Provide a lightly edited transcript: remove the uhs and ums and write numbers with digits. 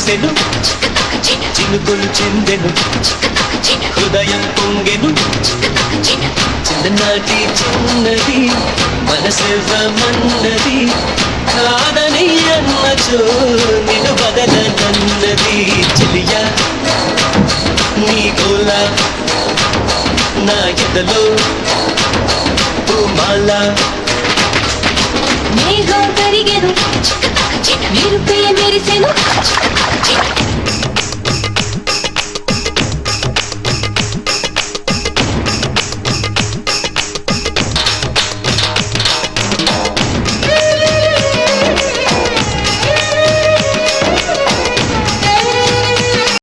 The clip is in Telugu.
మెరిసెను చినుకులు చెందెను హృదయం పొంగెను చిన్ననాటి చిన్నది మనసెవ్వమన్నది కాదని అన్నచో నిన్ను బదలనన్నది చెలియా నీ గోల నా ఎదలో పూమాల మేఘం కరిగెను మెరుపే మెరిసెను